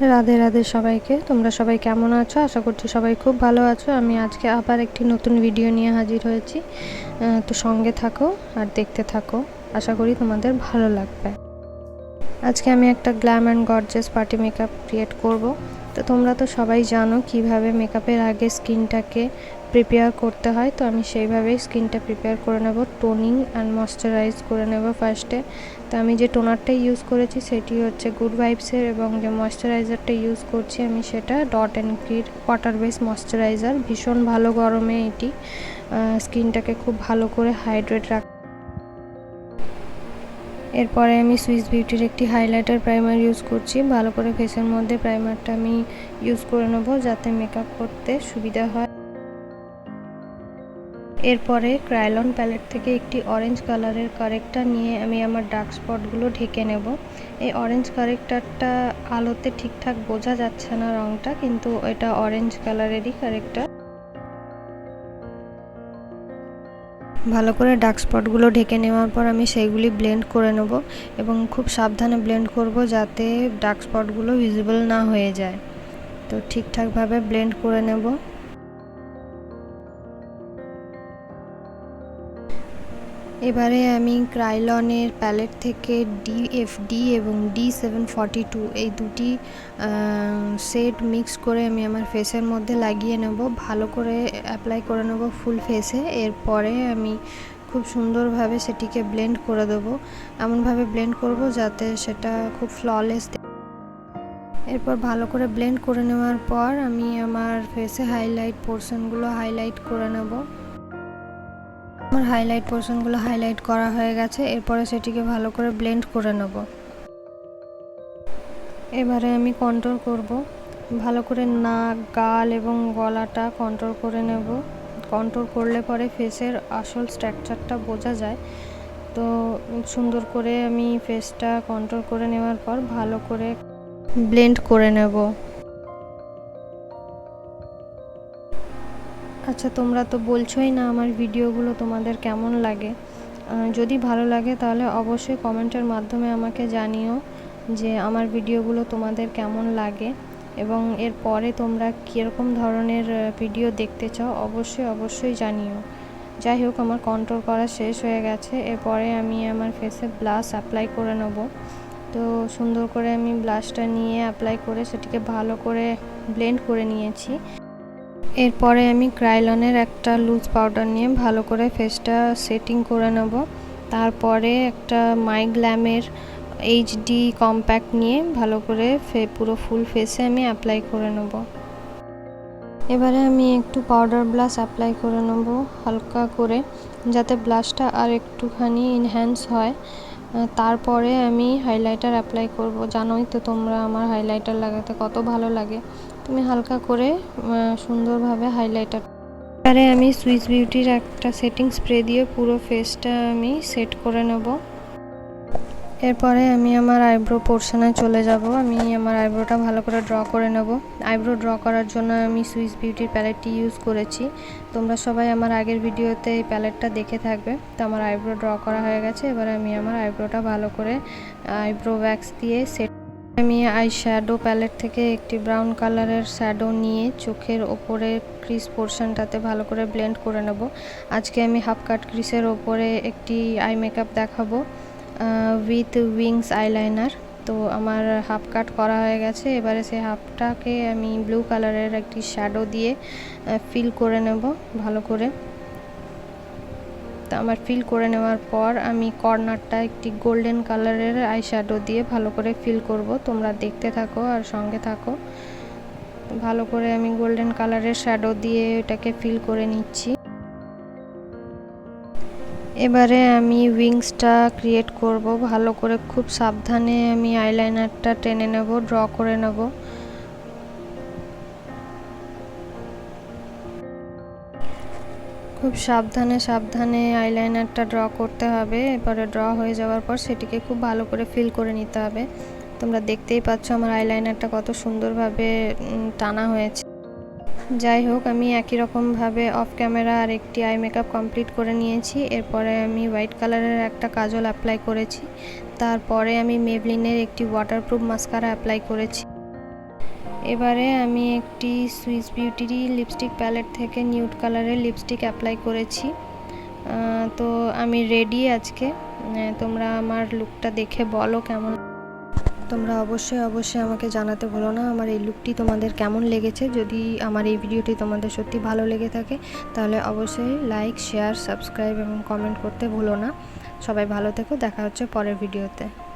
রাধে রাধে সবাইকে। তোমরা সবাই কেমন আছো? আশা করছি সবাই খুব ভালো আছো। আমি আজকে আবার একটি নতুন ভিডিও নিয়ে হাজির হয়েছি। তো সঙ্গে থাকো আর দেখতে থাকো, আশা করি তোমাদের ভালো লাগবে। আজকে আমি একটা glam and gorgeous party makeup create করব। তো তোমরা তো সবাই জানো কিভাবে মেকআপের আগে স্কিনটাকে প্রিপেয়ার করতে হয়। তো আমি সেইভাবেই স্কিনটা প্রিপেয়ার করে নেব, টোনিং অ্যান্ড ময়শ্চারাইজ করে নেব ফার্স্টে। তো আমি যে টোনারটা ইউজ করেছি সেটি হচ্ছে গুড ভাইবসের, এবং যে ময়শ্চারাইজারটা ইউজ করছি আমি সেটা ডট অ্যান্ড কির ওয়াটার বেস ময়শ্চারাইজার। ভীষণ ভালো গরমে এটি স্কিনটাকে খুব ভালো করে হাইড্রেট রাখ। এরপরে আমি সুইস বিউটির একটি হাইলাইটার প্রাইমার ইউজ করছি। ভালো করে ফেসের মধ্যে প্রাইমারটা আমি ইউজ করে নেব যাতে মেকআপ করতে সুবিধা হয়। এরপরে ক্রায়োলন প্যালেট থেকে একটি অরেঞ্জ কালারের কারেক্টার নিয়ে আমি আমার ডার্ক স্পটগুলো ঢেকে নেব। এই অরেঞ্জ কারেক্টারটা আলোতে ঠিকঠাক বোঝা যাচ্ছে না রঙটা, কিন্তু এটা অরেঞ্জ কালারেরই কারেক্টার। ভালো করে ডার্ক স্পটগুলো ঢেকে নেওয়ার পর আমি সেইগুলি ব্লেন্ড করে নেব, এবং খুব সাবধানে ব্লেন্ড করব যাতে ডার্ক স্পটগুলো ভিজিবল না হয়ে যায়। তো ঠিকঠাকভাবে ব্লেন্ড করে নেব। এবারে আমি ক্রায়োলনের প্যালেট থেকে DFD এবং D742 এই দুটি শেড মিক্স করে আমি আমার ফেসের মধ্যে লাগিয়ে নেব। ভালো করে অ্যাপ্লাই করে নেব ফুল ফেসে। এরপরে আমি খুব সুন্দরভাবে সেটিকে ব্লেন্ড করে দেবো, এমনভাবে ব্লেন্ড করব যাতে সেটা খুব ফ্ললেস। এরপর ভালো করে ব্লেন্ড করে নেওয়ার পর আমি আমার ফেসে হাইলাইট পোর্শনগুলো হাইলাইট করে নেব। আমার হাইলাইট পোর্শনগুলো হাইলাইট করা হয়ে গেছে। এরপরে সেটিকে ভালো করে ব্লেন্ড করে নেব। এবারে আমি কন্ট্রোল করব। ভালো করে নাক, গাল এবং গলাটা কন্ট্রোল করে নেব। কন্ট্রোল করলে পরে ফেসের আসল স্ট্রাকচারটা বোঝা যায়। তো সুন্দর করে আমি ফেসটা কন্ট্রোল করে নেওয়ার পর ভালো করে ব্লেন্ড করে নেব। আচ্ছা, তোমরা তো বলছোই না আমার ভিডিওগুলো তোমাদের কেমন লাগে। যদি ভালো লাগে তাহলে অবশ্যই কমেন্টের মাধ্যমে আমাকে জানিও যে আমার ভিডিওগুলো তোমাদের কেমন লাগে, এবং এরপরে তোমরা কীরকম ধরনের ভিডিও দেখতে চাও অবশ্যই জানিও। যাই হোক, আমার কন্ট্রোল করা শেষ হয়ে গেছে। এরপরে আমি আমার ফেসে ব্লাশ অ্যাপ্লাই করে নেব। তো সুন্দর করে আমি ব্লাশটা নিয়ে অ্যাপ্লাই করে সেটিকে ভালো করে ব্লেন্ড করে নিয়েছি। এরপরে আমি ক্রায়োলনের একটা লুজ পাউডার নিয়ে ভালো করে ফেসটা সেটিং করে নেব। তারপরে একটা মাই গ্ল্যামের HD কম্প্যাক্ট নিয়ে ভালো করে পুরো ফুল ফেসে আমি অ্যাপ্লাই করে নেব। এবারে আমি একটু পাউডার ব্লাশ অ্যাপ্লাই করে নেব হালকা করে, যাতে ব্লাশটা আর একটুখানি এনহ্যান্স হয়। তারপরে আমি হাইলাইটার অ্যাপ্লাই করব। জানোই তো তোমরা আমার হাইলাইটার লাগাতে কত ভালো লাগে। তুমি হালকা করে সুন্দরভাবে হাইলাইটার। এবারে আমি সুইস বিউটির একটা সেটিং স্প্রে দিয়ে পুরো ফেসটা আমি সেট করে নেব। এরপরে আমি আমার আইব্রো পোর্শনে চলে যাব। আমি আমার আইব্রোটা ভালো করে ড্র করে নেব। আইব্রো ড্র করার জন্য আমি সুইস বিউটির প্যালেটটি ইউজ করেছি। তোমরা সবাই আমার আগের ভিডিওতে এই প্যালেটটা দেখে থাকবে। তো আমার আইব্রো ড্র করা হয়ে গেছে। এবারে আমি আমার আইব্রোটা ভালো করে আইব্রো ওয়্যাক্স দিয়ে সেট। আমি আই শ্যাডো প্যালেট থেকে একটি ব্রাউন কালারের শ্যাডো নিয়ে চোখের ওপরে ক্রিস পোর্শনটাতে ভালো করে ব্লেন্ড করে নেব। আজকে আমি হাফ কাট ক্রিসের ওপরে একটি আই মেকআপ দেখাবো উইথ উইংস আইলাইনার। তো আমার হাফ কাট করা হয়ে গেছে। এবারে সেই হাফটাকে আমি ব্লু কালারের একটি শ্যাডো দিয়ে ফিল করে নেব ভালো করে। তো আমার ফিল করে নেওয়ার পর আমি কর্নারটা একটি গোল্ডেন কালারের আই শ্যাডো দিয়ে ভালো করে ফিল করব। তোমরা দেখতে থাকো আর সঙ্গে থাকো। ভালো করে আমি গোল্ডেন কালারের শ্যাডো দিয়ে এটাকে ফিল করে নিচ্ছি। এবারে আমি উইংসটা ক্রিয়েট করব ভালো করে। খুব সাবধানে আমি আইলাইনারটা টেনে নেব, ড্র করে নেব। খুব সাবধানে আইলাইনারটা ড্র করতে হবে। এবারে ড্র হয়ে যাওয়ার পর সেটিকে খুব ভালো করে ফিল করে নিতে হবে। তোমরা দেখতেই পাচ্ছ আমার আইলাইনারটা কত সুন্দরভাবে টানা হয়েছে। যাই হোক, আমি একই রকমভাবে অফ ক্যামেরা আর একটি আই মেকআপ কমপ্লিট করে নিয়েছি। এরপরে আমি হোয়াইট কালারের একটা কাজল অ্যাপ্লাই করেছি। তারপরে আমি মেবলিনের একটি ওয়াটারপ্রুফ মাস্কারা অ্যাপ্লাই করেছি। এবারে আমি একটি সুইস বিউটির লিপস্টিক প্যালেট থেকে নিউড কালারের লিপস্টিক অ্যাপ্লাই করেছি। তো আমি রেডি আজকে। তোমরা আমার লুকটা দেখে বলো কেমন। তোমরা অবশ্যই আমাকে জানাতে ভুলো না আমার এই লুকটি তোমাদের কেমন লেগেছে। যদি আমার এই ভিডিওটি তোমাদের সত্যি ভালো লেগে থাকে তাহলে অবশ্যই লাইক, শেয়ার, সাবস্ক্রাইব এবং কমেন্ট করতে ভুলো না। সবাই ভালো থেকো, দেখা হচ্ছে পরের ভিডিওতে।